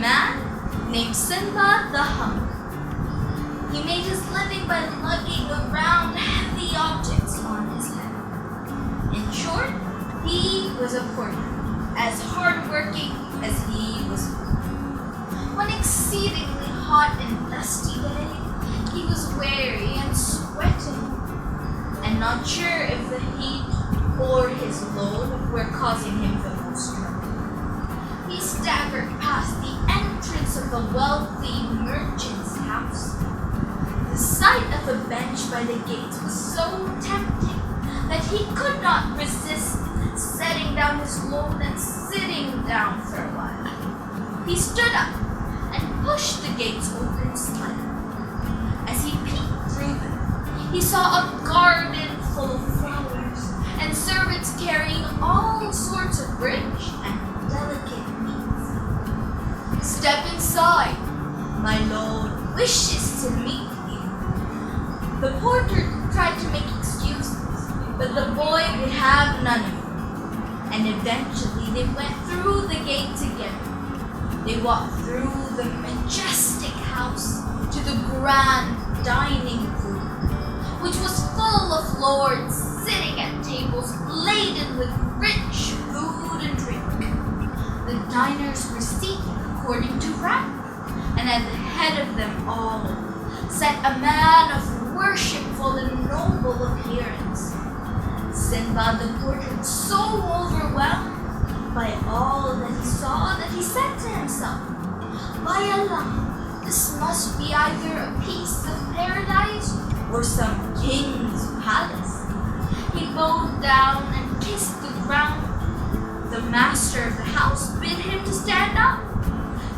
man named Sinbad the Humble. He made his living by lugging around heavy objects on his head. In short, he was a porter, as hardworking as he was good. One exceedingly hot and dusty day, he was weary and sweating, and not sure if the heat or his load were causing him the most trouble. He staggered past the entrance of a wealthy merchant's house. The sight of a bench by the gates was so tempting that he could not resist setting down his load and sitting down for a while. He stood up and pushed the gates open slightly. As he peeked through them, he saw a garden full of flowers and servants carrying all sorts of rich and delicate meats. "Step inside, my lord wishes to meet you." The porter tried to make excuses, but the boy would have none of it, and eventually they went through the gate together. They walked through the majestic house to the grand dining room, which was full of lords sitting at tables laden with rich food and drink. The diners were seated according to rank, and at the head of them all sat a man of worshipful and noble appearance. Sinbad the porter was so overwhelmed by all that he saw that he said to himself, "By Allah, this must be either a piece of paradise or some king's palace." He bowed down and kissed the ground. The master of the house bid him to stand up.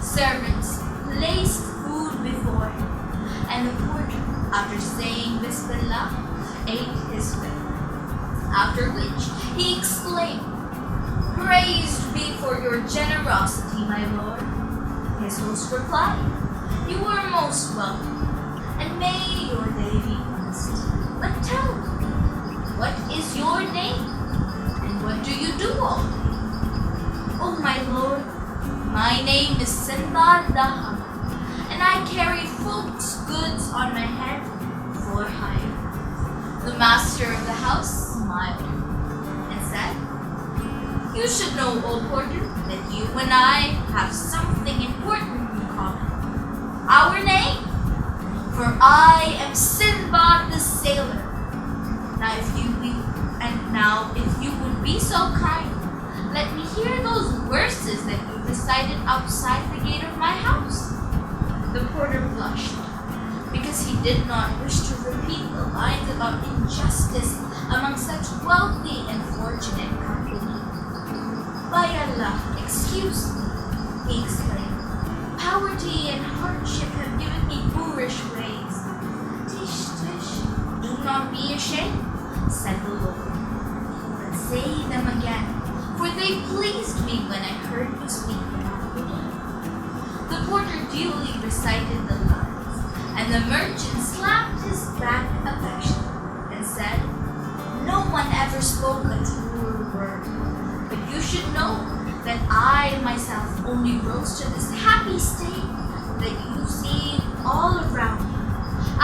Servants placed food before him, and the porter, after saying Bismillah, ate his fill. After which he exclaimed, "Praised be for your generosity, my lord." His host replied, "You are most welcome, and may your day be blessed. But tell me, what is your name, and what do you do all day?" "Oh, my lord, my name is Sinbad the Humble, and I carry folks' goods on my head for hire." The master of the house smiled and said, "You should know, old porter, that you and I have something important in common. Our name, for I am Sinbad the Sailor. Now if you would be so kind, let me hear those verses that you recited outside the gate of my house." The porter blushed, because he did not wish to repeat the lines about injustice among such wealthy and fortunate company. "By Allah, excuse me," he exclaimed. "Poverty and hardship have given me boorish ways." "Tish, tish, do not be ashamed," said the Lord, "but say them again, for they pleased me when I heard you speak about them." The porter duly recited the lines, and the merchant slapped his back affectionately and said, "No one ever spoke a truer word, but you should know that I myself only rose to this happy state that you see all around you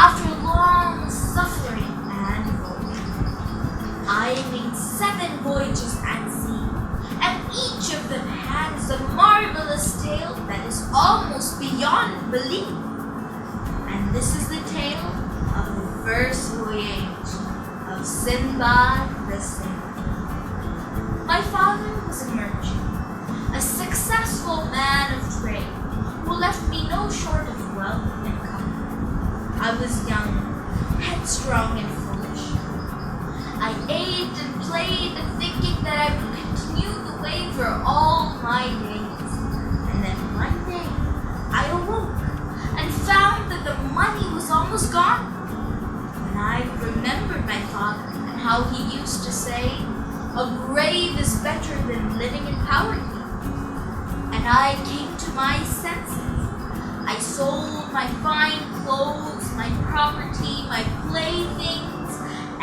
after long suffering and voyage. I made 7 voyages at sea, and each of them has a marvelous tale that is almost beyond belief. And this is the tale of the first voyage of Sinbad the Sailor. My father was a merchant, a successful man of trade, who left me no short of wealth and comfort. I was young, headstrong, and foolish. I ate and played, and thinking that I would continue the way for all my days. And then one day I awoke and found that the money was almost gone. And I remembered my father and how he used to say, "A grave is better than living in poverty." And I came to my senses. I sold my fine clothes, my property, my playthings,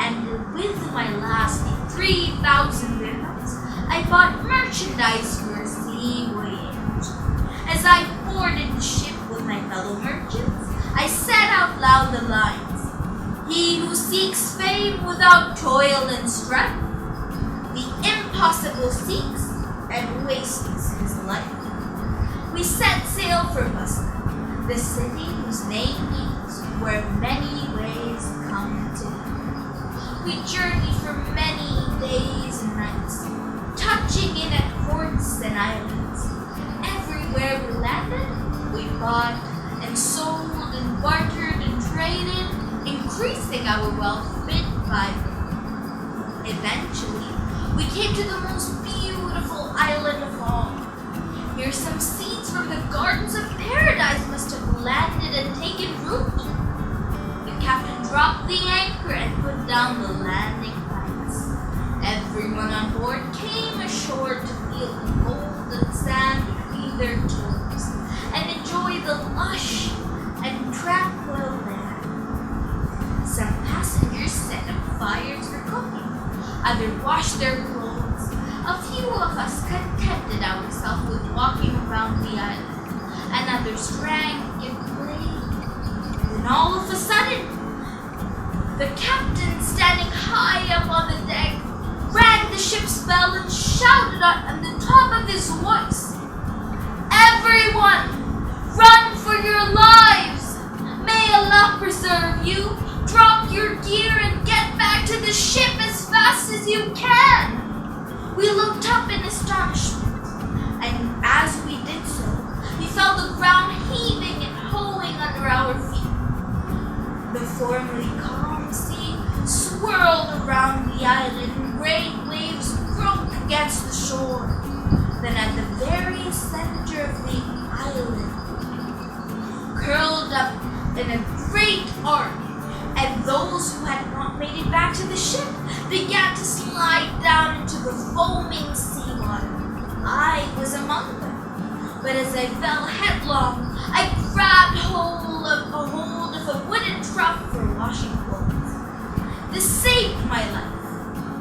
and with my last 3,000 dirhams, I bought merchandise for a sea voyage. As I poured out loud the lines. He who seeks fame without toil and strife, the impossible seeks and wastes his life. We set sail for Basra, the city whose name means where many ways come to be. We journeyed for many days and nights, touching in at ports and islands. Everywhere we landed, we bought and sold and bartered and traded, increasing our wealth bit by bit. Eventually, we came to the most beautiful island of all. Here some seeds from the gardens of paradise must have landed and taken root. The captain dropped the anchor and put down the landing lights. Everyone on board came ashore to feel the golden sand between their toes and enjoy the lush and tranquil land. Some passengers set up fires for cooking, others washed their clothes. A few of us contented ourselves with walking around the island, and others drank and played. Then all of a sudden, the captain, standing high up on the deck, rang the ship's bell and shouted at the top of his voice, "Everyone, run for your lives! May Allah preserve you! Drop your gear and get back to the ship as fast as you can!" We looked up in astonishment, and as we did so, we felt the ground heaving and hoeing under our feet. The formerly calm sea swirled around the island, and great waves broke against the shore. Then at the very center of the island, curled up in a great arc, and those who had not made it back to the ship began to slide down into the foaming seawater. I was among them, but as I fell headlong, I grabbed hold of a wooden trough for washing clothes. This saved my life,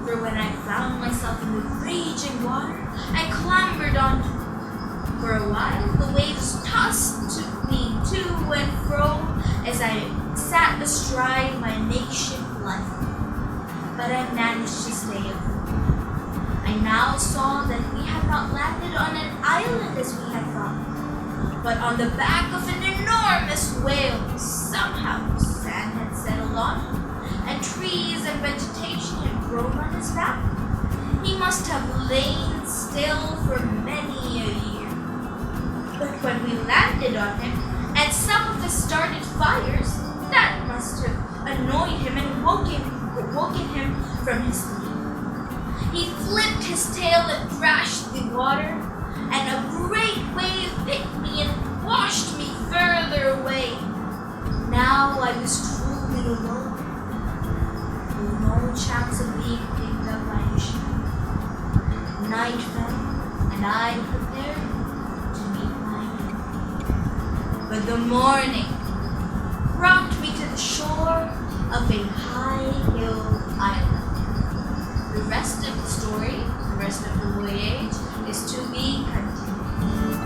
for when I found myself in the raging water, I clambered onto it. For a while, the waves tossed me to and fro as I sat astride my makeshift life, but I managed to stay afloat. I now saw that we had not landed on an island as we had thought, but on the back of an enormous whale. Somehow sand had settled on him, and trees and vegetation had grown on his back. He must have lain still for many a year. But when we landed on him, and some of us started fires, that must have annoyed him and woken him from his sleep. He flipped his tail and thrashed the water, and a great wave picked me and washed me further away. Now I was truly alone, with no chance of being picked up by a ship. Night fell, and I prepared to meet my end. But the morning brought me to the shore of a high-hill island. The rest of the story, the rest of the voyage, is to be continued.